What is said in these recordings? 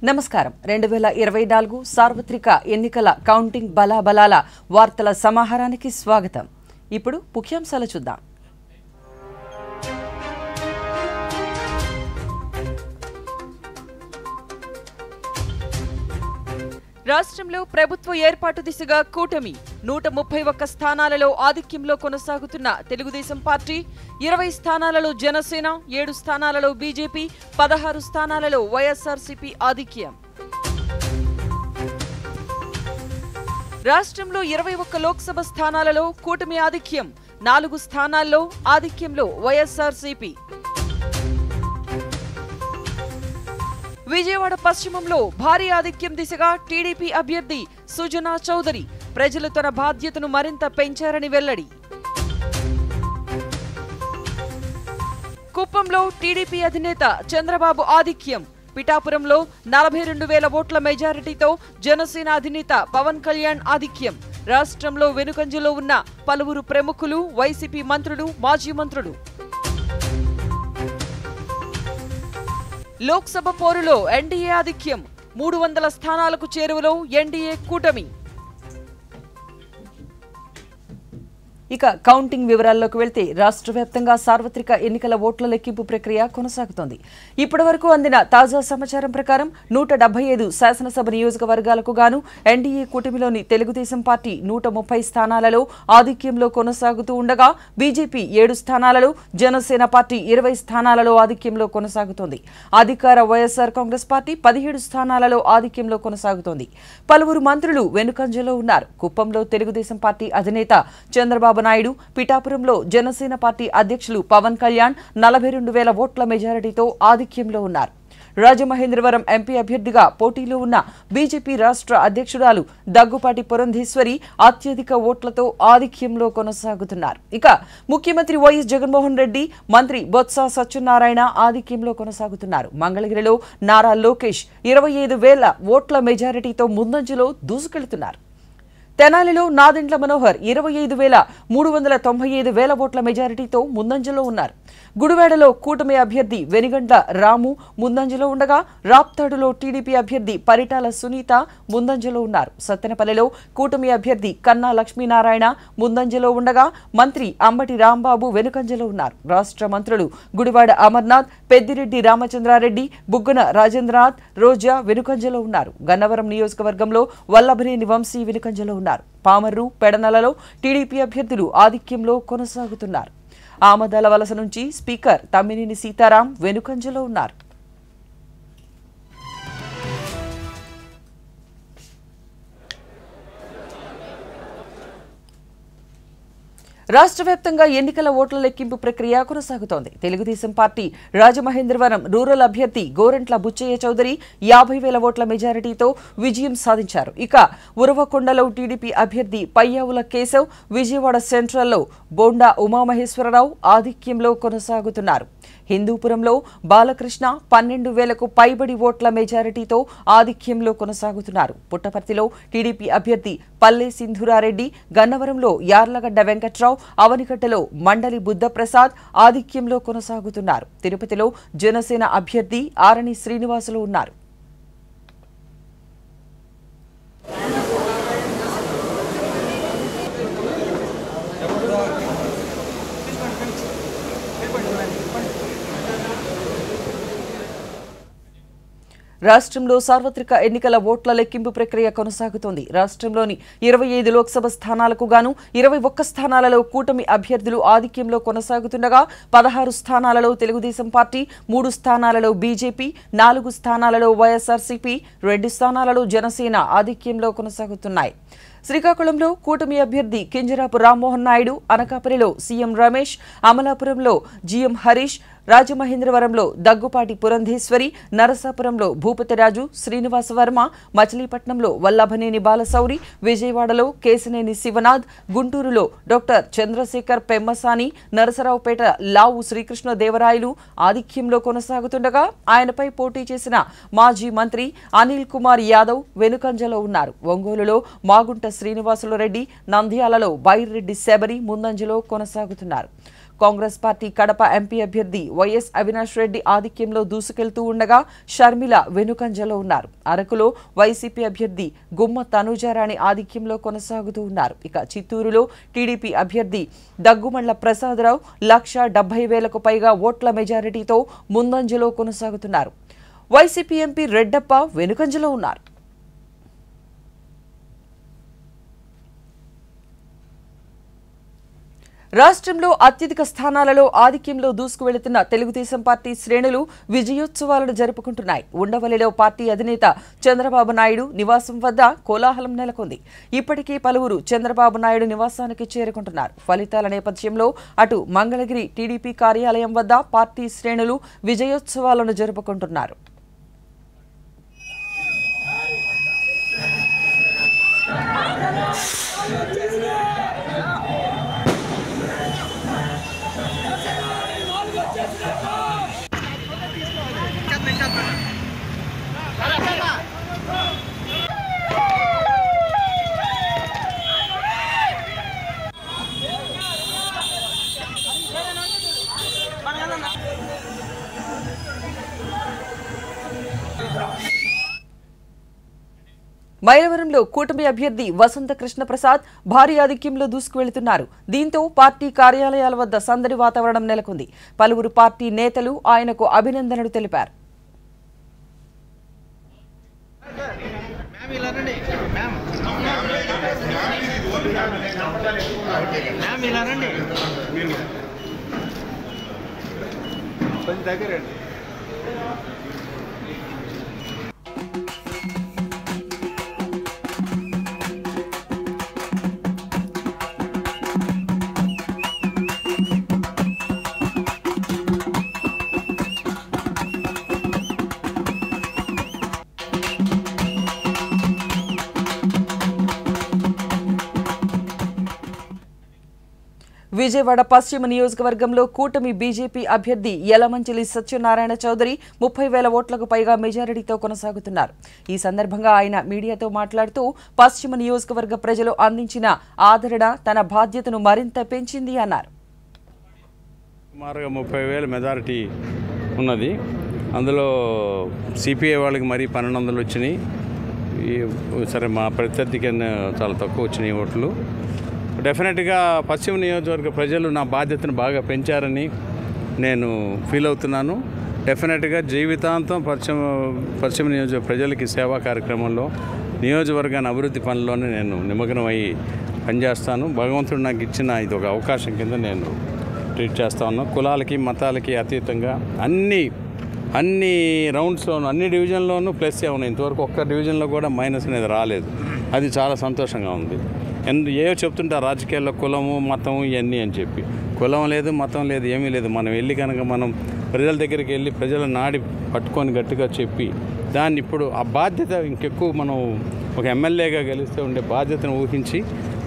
నమస్కారం 2024 సార్వత్రిక ఎన్నికల కౌంటింగ్ బలాబలాల వార్తల సమాహారానికి స్వాగతం. ఇప్పుడు ముఖ్యాంశాలు చూద్దాం. రాష్ట్రంలో ప్రభుత్వ ఏర్పాటు దిశగా కూటమి 131 స్థానాలలో ఆధిక్యంలో కొనసాగుతున్న తెలుగుదేశం పార్టీ, 20 స్థానాలలో జనసేన, 7 స్థానాలలో బీజేపీ, 16 స్థానాలలో వైఎస్ఆర్సీపీ ఆధిక్యం. రాష్ట్రంలో 21 లోక్సభ స్థానాలలో కూటమి ఆధిక్యం, 4 స్థానాల్లో ఆధిక్యంలో వైఎస్ఆర్సీపీ. విజయవాడ పశ్చిమంలో భారీ ఆధిక్యం దిశగా టీడీపీ అభ్యర్థి సుజనా చౌదరి ప్రజలు తన బాధ్యతను మరింత పెంచారని వెల్లడి. కుప్పంలో టీడీపీ అధినేత చంద్రబాబు ఆధిక్యం, పిఠాపురంలో 42,000 ఓట్ల మెజారిటీతో జనసేన అధినేత పవన్ కళ్యాణ్ ఆధిక్యం. రాష్ట్రంలో వెనుకంజలో ఉన్న పలువురు ప్రముఖులు, వైసీపీ మంత్రులు, మాజీ మంత్రులు. లోక్సభ పోరులో ఎన్డీఏ ఆధిక్యం, 300 స్థానాలకు చేరువలో ఎన్డీఏ కూటమి. ఇక కౌంటింగ్ వివరాల్లోకి వెళ్తే రాష్ట్ర వ్యాప్తంగా సార్వత్రిక ఎన్నికల ఓట్ల లెక్కింపు ప్రక్రియ కొనసాగుతోంది. ఇప్పటివరకు అందిన తాజా సమాచారం ప్రకారం 175 శాసనసభ నియోజకవర్గాలకు గాను ఎన్డీఏ కూటమిలోని తెలుగుదేశం పార్టీ 130 స్థానాలలో ఆధిక్యంలో కొనసాగుతూ ఉండగా బీజేపీ 7 స్థానాలలో, జనసేన పార్టీ 20 స్థానాలలో ఆధిక్యంలో కొనసాగుతోంది. అధికార వైఎస్ఆర్ కాంగ్రెస్ పార్టీ 17 స్థానాలలో ఆధిక్యంలో కొనసాగుతోంది. పలువురు మంత్రులు వెనుకంజలో ఉన్నారు. కుప్పంలో తెలుగుదేశం పార్టీ అధినేత చంద్రబాబు నాయుడు, పిఠాపురంలో జనసేన పార్టీ అధ్యక్షులు పవన్ కళ్యాణ్ 42,000 ఓట్ల మెజారిటీతో ఆధిక్యంలో ఉన్నారు. రాజమహేంద్రవరం ఎంపీ అభ్యర్థిగా పోటీలో ఉన్న బీజేపీ రాష్ట్ర అధ్యక్షురాలు దగ్గుపాటి పురంధేశ్వరి అత్యధిక ఓట్లతో ఆధిక్యంలో కొనసాగుతున్నారు. ఇక ముఖ్యమంత్రి వైఎస్ జగన్మోహన్ రెడ్డి, మంత్రి బొత్స సత్యనారాయణ ఆధిక్యంలో కొనసాగుతున్నారు. మంగళగిరిలో నారా లోకేష్ 25,000 ఓట్ల మెజారిటీతో ముందంజలో దూసుకెళ్తున్నారు. తెనాలిలో నాదెండ్ల మనోహర్ 25,395 ఓట్ల మెజారిటీతో ముందంజలో ఉన్నారు. గుడివాడలో కూటమి అభ్యర్థి వెనిగండ్ల రాము ముందంజలో ఉండగా, రాప్తాడులో టీడీపీ అభ్యర్థి పరిటాల సునీత ముందంజలో ఉన్నారు. సత్తెనపల్లిలో కూటమి అభ్యర్థి కన్నా లక్ష్మీనారాయణ ముందంజలో ఉండగా, మంత్రి అంబటి రాంబాబు వెనుకంజలో ఉన్నారు. రాష్ట్ర మంత్రులు గుడివాడ అమర్నాథ్, పెద్దిరెడ్డి రామచంద్రారెడ్డి, బుగ్గన రాజేంద్రనాథ్, రోజా వెనుకంజలో ఉన్నారు. గన్నవరం నియోజకవర్గంలో వల్లభనేని వంశీ వెనుకంజలో ఉన్నారు. పామర్రు, పెడనలలో టీడీపీ అభ్యర్థులు ఆధిక్యంలో కొనసాగుతున్నారు. ఆమదాల వలస నుంచి స్పీకర్ తమ్మినేని సీతారాం వెనుకంజలో ఉన్నారు. రాష్ట్ర వ్యాప్తంగా ఎన్నికల ఓట్ల లెక్కింపు ప్రక్రియ కొనసాగుతోంది. తెలుగుదేశం పార్టీ రాజమహేంద్రవరం రూరల్ అభ్యర్థి గోరంట్ల బుచ్చయ్య చౌదరి 50,000 ఓట్ల మెజారిటీతో విజయం సాధించారు. ఇక ఉరవకొండలో టీడీపీ అభ్యర్థి పయ్యావుల కేశవ్, విజయవాడ సెంట్రల్లో బోండా ఉమామహేశ్వరరావు ఆధిక్యంలో కొనసాగుతున్నారు. హిందూపురంలో బాలకృష్ణ 12,000కు పైబడి ఓట్ల మెజారిటీతో ఆధిక్యంలో కొనసాగుతున్నారు. పుట్టపర్తిలో టీడీపీ అభ్యర్థి పల్లె సింధూరారెడ్డి, గన్నవరంలో యార్లగడ్డ వెంకట్రావు, అవనికట్టలో మండలి బుద్ధప్రసాద్ ఆధిక్యంలో కొనసాగుతున్నారు. తిరుపతిలో జనసేన అభ్యర్థి ఆరణి శ్రీనివాసులు ఉన్నారు. రాష్ట్రంలో సార్వత్రిక ఎన్నికల ఓట్ల లెక్కింపు ప్రక్రియ కొనసాగుతోంది. రాష్ట్రంలోని 25 లోక్సభ స్థానాలకు గాను 21 స్థానాలలో కూటమి అభ్యర్థులు ఆధిక్యంలో కొనసాగుతుండగా, 16 స్థానాలలో తెలుగుదేశం పార్టీ, 3 స్థానాలలో బీజేపీ, 4 స్థానాలలో వైఎస్ఆర్సీపీ, 2 స్థానాలలో జనసేన ఆధిక్యంలో కొనసాగుతున్నాయి. శ్రీకాకుళంలో కూటమి అభ్యర్థి కింజరాపు రామ్మోహన్ నాయుడు, అనకాపల్లిలో సీఎం రమేష్, అమలాపురంలో జీఎం హరీష్, రాజమహేంద్రవరంలో దగ్గుపాటి పురంధేశ్వరి, నరసాపురంలో భూపతిరాజు, శ్రీనివాస వర్మ, మచిలీపట్నంలో వల్లభనేని బాలశౌరి, విజయవాడలో కేశినేని శివనాథ్, గుంటూరులో డాక్టర్ చంద్రశేఖర్ పెమ్మసాని, నరసరావుపేట లావు శ్రీకృష్ణదేవరాయలు ఆధిక్యంలో కొనసాగుతుండగా, ఆయనపై పోటీ చేసిన మాజీ మంత్రి అనిల్ కుమార్ యాదవ్ వెనుకంజలో ఉన్నారు. ఒంగోలులో మాగుంట శ్రీనివాసులు రెడ్డి, నంద్యాలలో బైరెడ్డి శబరి ముందంజలో కొనసాగుతున్నారు. కాంగ్రెస్ పార్టీ కడప ఎంపీ అభ్యర్థి వైఎస్ అవినాష్ రెడ్డి ఆధిక్యంలో దూసుకెళ్తూ ఉండగా షర్మిల వెనుకంజలో ఉన్నారు. అరకులో వైసీపీ అభ్యర్థి గుమ్మ తనూజారాణి ఆధిక్యంలో కొనసాగుతూ ఉన్నారు. ఇక చిత్తూరులో టీడీపీ అభ్యర్థి దగ్గుమళ్ల ప్రసాదరావు 1,70,000కు పైగా ఓట్ల మెజారిటీతో ముందంజలో కొనసాగుతున్నారు. వైసీపీ ఎంపీ రెడ్డప్ప వెనుకంజలో ఉన్నారు. రాష్ట్రంలో అత్యధిక స్థానాలలో ఆధిక్యంలో దూసుకువెళుతున్న తెలుగుదేశం పార్టీ శ్రేణులు విజయోత్సవాలను జరుపుకుంటున్నాయి. ఉండవల్లిలో పార్టీ అధినేత చంద్రబాబు నాయుడు నివాసం వద్ద కోలాహలం నెలకొంది. ఇప్పటికే పలువురు చంద్రబాబు నాయుడు నివాసానికి చేరుకుంటున్నారు. ఫలితాల నేపథ్యంలో అటు మంగళగిరి టీడీపీ కార్యాలయం వద్ద పార్టీ శ్రేణులు విజయోత్సవాలను జరుపుకుంటున్నారు. మైలవరంలో కూటమి అభ్యర్థి వసంత కృష్ణ ప్రసాద్ భారీ ఆధిక్యంలో దూసుకువెళుతున్నారు. దీంతో పార్టీ కార్యాలయాల వద్ద సందడి వాతావరణం నెలకొంది. పలువురు పార్టీ నేతలు ఆయనకు అభినందనలు తెలిపారు. విజయవాడ పశ్చిమ నియోజకవర్గంలో కూటమి బీజేపీ అభ్యర్థి యలమంచిలి సత్యనారాయణ చౌదరి 30,000 ఓట్లకు పైగా మెజారిటీతో కొనసాగుతున్నారు. ఈ సందర్భంగా ఆయన మీడియాతో మాట్లాడుతూ పశ్చిమ నియోజకవర్గ ప్రజలు అందించిన ఆదరణ తన బాధ్యతను మరింత పెంచింది అన్నారు. సుమారుగా 30,000 మెజారిటీ ఉన్నది. అందులో సిపిఐ వాళ్ళకి మరీ 1,200 వచ్చినాయి. సరే మా ప్రత్యర్థికి చాలా తక్కువ వచ్చినాయి ఓట్లు. డెఫినెట్గా పశ్చిమ నియోజకవర్గ ప్రజలు నా బాధ్యతను బాగా పెంచారని నేను ఫీల్ అవుతున్నాను. డెఫినెట్గా జీవితాంతం పశ్చిమ నియోజకవర్గ ప్రజలకి సేవా కార్యక్రమంలో నియోజకవర్గాన్ని అభివృద్ధి పనుల్లోనే నేను నిమగ్నమై పనిచేస్తాను. భగవంతుడు నాకు ఇచ్చిన ఇది ఒక అవకాశం కింద నేను ట్రీట్ చేస్తా ఉన్నాను. కులాలకి మతాలకి అతీతంగా అన్ని రౌండ్స్లోనూ అన్ని డివిజన్లోనూ ప్లస్సే ఉన్నాయి. ఇంతవరకు ఒక్క డివిజన్లో కూడా మైనస్ అనేది రాలేదు. అది చాలా సంతోషంగా ఉంది. ఏవో చెప్తుంటారు రాజకీయాల్లో కులము మతము ఇవన్నీ అని చెప్పి. కులం లేదు మతం లేదు ఏమీ లేదు. మనం వెళ్ళి కనుక మనం ప్రజల దగ్గరికి వెళ్ళి ప్రజల నాడి పట్టుకొని గట్టిగా చెప్పి దాన్ని ఇప్పుడు ఆ బాధ్యత ఇంకెక్కువ మనం ఒక ఎమ్మెల్యేగా గెలిస్తే ఉండే బాధ్యతను ఊహించి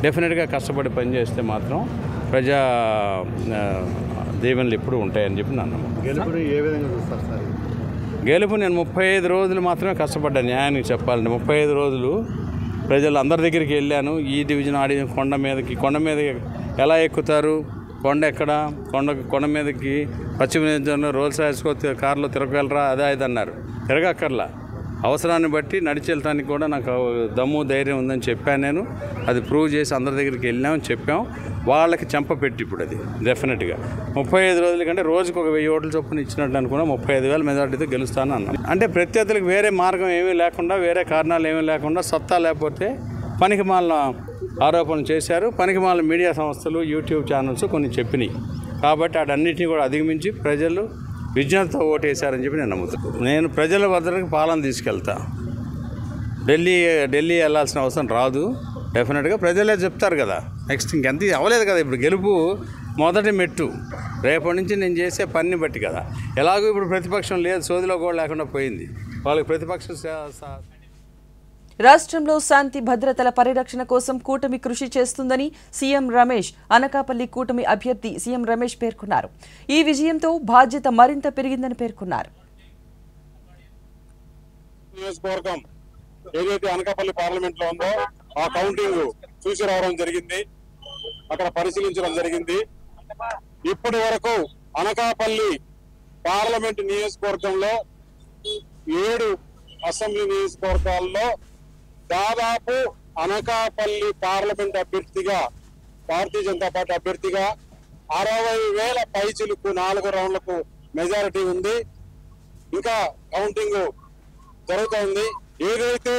డెఫినెట్గా కష్టపడి పనిచేస్తే మాత్రం ప్రజా దీవెనలు ఎప్పుడు ఉంటాయని చెప్పి నా నమ్మకం. గెలుపుని ఏ విధంగా చూస్తారు సార్? గెలుపు నేను 35 రోజులు మాత్రమే కష్టపడ్డాను. న్యాయానికి చెప్పాలంటే 35 రోజులు ప్రజలు అందరి దగ్గరికి వెళ్ళాను. ఈ డివిజన్ ఆ డివిజన్ కొండ మీదకి ఎలా ఎక్కుతారు, కొండ ఎక్కడ, కొండ మీదకి పశ్చిమ నియోజకవర్గంలో రోల్స్ రాసుకో కారులో తిరగగలరా అదే ఇది అన్నారు. తిరగక్కర్లా, అవసరాన్ని బట్టి నడిచి వెళ్ళటానికి కూడా నాకు దమ్ము ధైర్యం ఉందని చెప్పాను. నేను అది ప్రూవ్ చేసి అందరి దగ్గరికి వెళ్ళామని చెప్పాం. వాళ్ళకి చెంపపెట్టి ఇప్పుడు అది డెఫినెట్గా 35 రోజుల కంటే రోజుకు ఒక 1000 ఓట్ల చొప్పున ఇచ్చినట్టు అనుకున్నా 35,000 మెజార్టీతో గెలుస్తాను అన్నాను. అంటే ప్రత్యర్థులకు వేరే మార్గం ఏమీ లేకుండా, వేరే కారణాలు ఏమీ లేకుండా, సత్తా లేకపోతే పనికిమాలిన ఆరోపణలు చేశారు. పనికిమాలిన మీడియా సంస్థలు, యూట్యూబ్ ఛానల్స్ కొన్ని చెప్పినాయి. కాబట్టి వాటన్నిటిని కూడా అధిగమించి ప్రజలు విజ్ఞతతో ఓటేశారని చెప్పి నేను నమ్ముతాను. నేను ప్రజల వద్దకు పాలన తీసుకెళ్తా. ఢిల్లీ వెళ్ళాల్సిన అవసరం రాదు. డెఫినెట్గా ప్రజలే చెప్తారు కదా. నెక్స్ట్ ఇంకెంత అవ్వలేదు కదా. ఇప్పుడు గెలుపు మొదటి మెట్టు. రేపటి నుంచి నేను చేసే పనిని బట్టి కదా. ఎలాగో ఇప్పుడు ప్రతిపక్షం లేదు, సోదిలో కూడా లేకుండా పోయింది. వాళ్ళకి ప్రతిపక్షం రాష్ట్రంలో శాంతి భద్రతల పరిరక్షణ కోసం కూటమి కృషి చేస్తుందని సీఎం రమేష్ అనకాపల్లి కూటమి అభ్యర్థి సీఎం రమేష్ పేర్కొన్నారు. ఈ విజయంతో బాధ్యత మరింత పెరిగిందని పేర్కొన్నారు. నియోజకవర్గం ఏదైతే అనకాపల్లి పార్లమెంట్ లో ఉందో ఆ కౌంటింగ్ చూసి రావడం జరిగింది. అక్కడ పరిశీలించడం జరిగింది. ఇప్పటి వరకు అనకాపల్లి పార్లమెంట్ నియోజకవర్గంలో 7 అసెంబ్లీ నియోజకవర్గాల్లో దాదాపు అనకాపల్లి పార్లమెంట్ అభ్యర్థిగా భారతీయ జనతా పార్టీ అభ్యర్థిగా 60,000 పైచిలకు 4 రౌండ్లకు మెజారిటీ ఉంది. ఇంకా కౌంటింగ్ జరుగుతోంది. ఏదైతే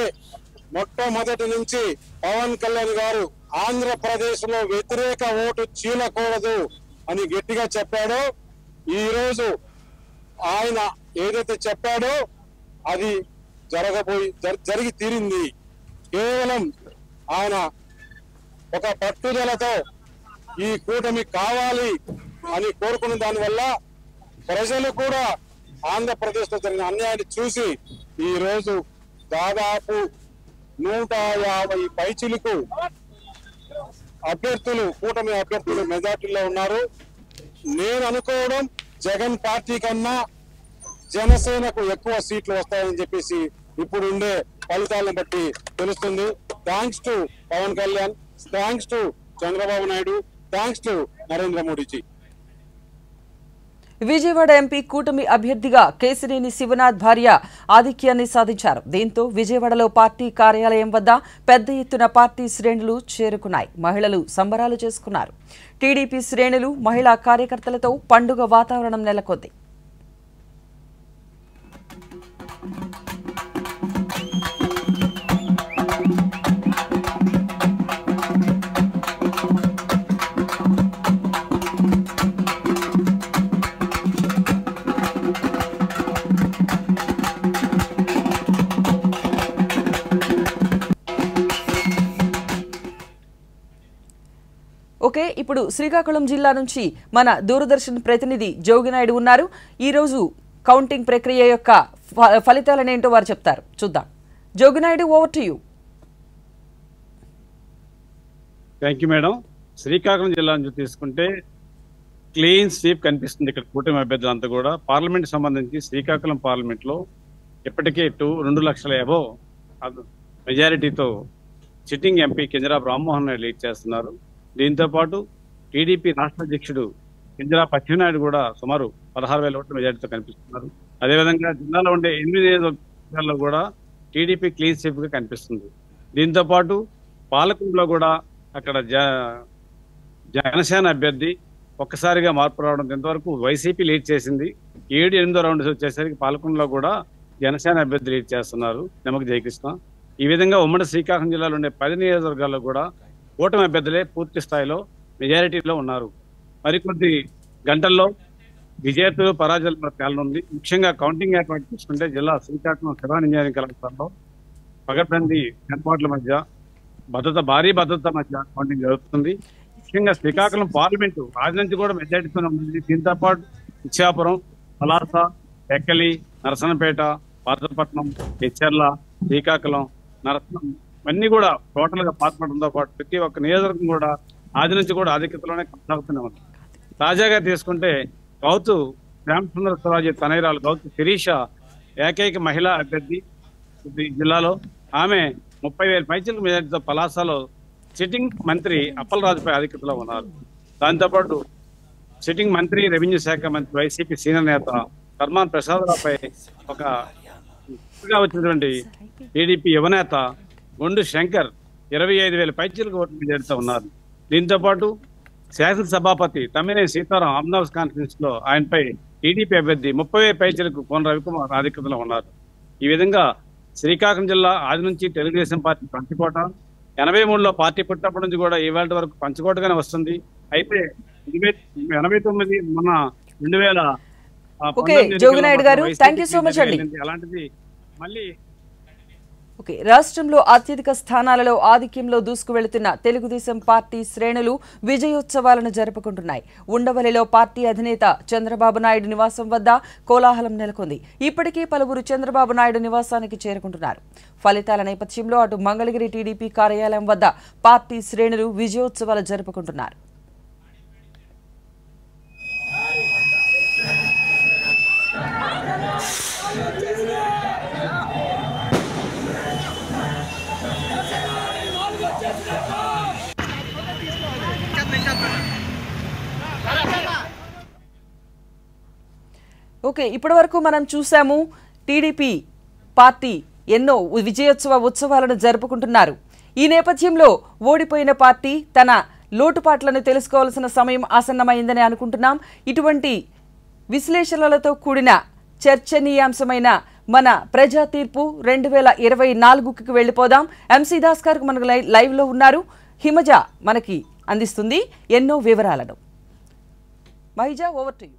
మొట్టమొదటి నుంచి పవన్ కళ్యాణ్ గారు ఆంధ్రప్రదేశ్ లో వ్యతిరేక ఓటు చీలకూడదు అని గట్టిగా చెప్పాడో, ఈ రోజు ఆయన ఏదైతే చెప్పాడో అది జరిగి తీరింది. కేవలం ఆయన ఒక పట్టుదలతో ఈ కూటమి కావాలి అని కోరుకున్న దానివల్ల ప్రజలు కూడా ఆంధ్రప్రదేశ్ లో జరిగిన అన్యాయాన్ని చూసి ఈ రోజు దాదాపు 150 పైచిలకు అభ్యర్థులు, కూటమి అభ్యర్థులు మెజార్టీలో ఉన్నారు. నేను అనుకోవడం జగన్ పార్టీ కన్నా జనసేనకు ఎక్కువ సీట్లు వస్తాయని చెప్పేసి ఇప్పుడు ఉండే ఫలితాలను బట్టి తెలుస్తుంది. Thanks to Pawan Kalyan, thanks to Chandrababu Naidu, thanks to Narendra Modiji. Vijayawada MP కూటమి అభ్యర్థిగా కేశినేని శివనాథ్ భార్య ఆధిక్యాన్ని సాధించారు. దీంతో విజయవాడలో పార్టీ కార్యాలయం వద్ద పెద్ద ఎత్తున పార్టీ శ్రేణులు చేరుకున్నాయి. మహిళలు సంబరాలు చేసుకున్నారు. టీడీపీ శ్రేణులు, మహిళా కార్యకర్తలతో పండుగ వాతావరణం నెలకొంది. ఓకే, ఇప్పుడు శ్రీకాకుళం జిల్లా నుంచి మన దూరదర్శన్ ప్రతినిధి జోగినాయుడు ఉన్నారు. ఈరోజు కౌంటింగ్ ప్రక్రియ యొక్క ఫలితాలనేంటో వారు చెప్తారు. చూద్దాం. Jogi Naidu, over to you. Thank you madam. Srikakulam జిల్లా నుంచి తీసుకుంటే క్లీన్ స్వీప్ కనిపిస్తుంది. ఇక్కడ కూటమి అభ్యర్థులంతా కూడా పార్లమెంట్ సంబంధించి శ్రీకాకుళం పార్లమెంట్ లో ఇప్పటికే 2 లక్షల అబోవ్ మెజారిటీతో sitting MP Kinjarapu Rammohan Naidu lead చేస్తున్నారు. దీంతో పాటు టీడీపీ రాష్ట్ర అధ్యక్షుడు కింజరాపు పచ్చెన్నాయుడు కూడా సుమారు 16,000 ఓట్ల మెజారిటీతో కనిపిస్తున్నారు. అదేవిధంగా జిల్లాలో ఉండే 8 నియోజకవర్గాల్లో కూడా టీడీపీ క్లీన్ స్వీప్ గా కనిపిస్తుంది. దీంతో పాటు పాలకొండలో కూడా అక్కడ జనసేన అభ్యర్థి ఒక్కసారిగా మార్పు రావడం, ఇంతవరకు వైసీపీ లీడ్ చేసింది. 7-8వ రౌండ్ వచ్చేసరికి పాలకొండలో కూడా జనసేన అభ్యర్థి లీడ్ చేస్తున్నారు, నిమ్మక జయకృష్ణ. ఈ విధంగా ఉమ్మడి శ్రీకాకుళం జిల్లాలో ఉండే 10 నియోజకవర్గాల్లో కూడా కూటమి అభ్యర్థులే పూర్తి స్థాయిలో మెజారిటీలో ఉన్నారు. మరికొద్ది గంటల్లో విజేతలు పరాజయాల తేలనుంది. ముఖ్యంగా కౌంటింగ్ ఏర్పాటు చేసుకుంటే జిల్లా శ్రీకాకుళం సివిల్ ఇంజనీరింగ్ కళాశాలలో పగడ్బందీ ఏర్పాట్ల మధ్య భారీ భద్రత మధ్య కౌంటింగ్ జరుగుతుంది. ముఖ్యంగా శ్రీకాకుళం పార్లమెంటు రాజు నుంచి కూడా మెజారిటీతోనే ఉంది. దీంతో పాటు ఇచ్చాపురం, పలాస, టెక్కలి, నరసనపేట, పాతపట్నం, హెచ్చర్ల, శ్రీకాకుళం, నరసనం ఇవన్నీ కూడా టోటల్ గా పాల్పడంతో పాటు ప్రతి ఒక్క నియోజకవర్గం కూడా ఆది నుంచి కూడా ఆధిక్యతలోనే కొనసాగుతూనే ఉంది. తాజాగా తీసుకుంటే గౌతు శ్యామసుందర స్వరాజ్ తనైరాలు గౌతు శిరీష ఏకైక మహిళా అభ్యర్థి జిల్లాలో. ఆమె 30,000 పైచిలకు మెజారిటీతో పలాసలో సిట్టింగ్ మంత్రి అప్పలరాజుపై ఆధిక్యతలో ఉన్నారు. దాంతోపాటు సిట్టింగ్ మంత్రి, రెవెన్యూ శాఖ మంత్రి, వైసీపీ సీనియర్ నేత సర్మాన్ ప్రసాదరావుపై వచ్చినటువంటి టీడీపీ యువనేత గుండు శంకర్ 25,000 పైచిలకు ఓట్లు మెజారిటీతో ఉన్నారు. దీంతో పాటు శాసనసభాపతి తమ్మినేని సీతారాం అమ్నాస్ కాన్ఫరెన్స్ లో ఆయనపై టీడీపీ అభ్యర్థి 30,000 పైచిలకు కోన రవికుమార్ ఆధిక్యతలో ఉన్నారు. ఈ విధంగా శ్రీకాకుళం జిల్లా ఆది నుంచి తెలుగుదేశం పార్టీ పంచకోట, 83లో పార్టీ పుట్టినప్పటి నుంచి కూడా ఇవాళ వరకు పంచకోటగానే వస్తుంది. అయితే 89 మన 2000 అలాంటిది మళ్ళీ. ఓకే, రాష్ట్రంలో అత్యధిక స్థానాలలో ఆధిక్యంలో దూసుకువెళుతున్న తెలుగుదేశం పార్టీ శ్రేణులు విజయోత్సవాలను జరుపుకుంటున్నాయి. ఉండవల్లిలో పార్టీ అధినేత చంద్రబాబు నాయుడు నివాసం వద్ద కోలాహలం నెలకొంది. ఇప్పటికే పలువురు చంద్రబాబు నాయుడు నివాసానికి చేరుకుంటున్నారు. ఫలితాల నేపథ్యంలో అటు మంగళగిరి టీడీపీ కార్యాలయం వద్ద పార్టీ శ్రేణులు విజయోత్సవాలు జరుపుకుంటున్నారు. ఓకే, ఇప్పటి వరకు మనం చూసాము టీడీపీ పార్టీ ఎన్నో ఉత్సవాలను జరుపుకుంటున్నారు. ఈ నేపథ్యంలో ఓడిపోయిన పార్టీ తన లోటుపాట్లను తెలుసుకోవాల్సిన సమయం ఆసన్నమైందని అనుకుంటున్నాం. ఇటువంటి విశ్లేషణలతో కూడిన చర్చనీయాంశమైన మన ప్రజా తీర్పు 2024కి వెళ్ళిపోదాం. ఎంసీ దాస్ గారు మనకు లైవ్లో ఉన్నారు. హిమజ మనకి అందిస్తుంది ఎన్నో వివరాలను. మహిజా, ఓవర్ టు యు.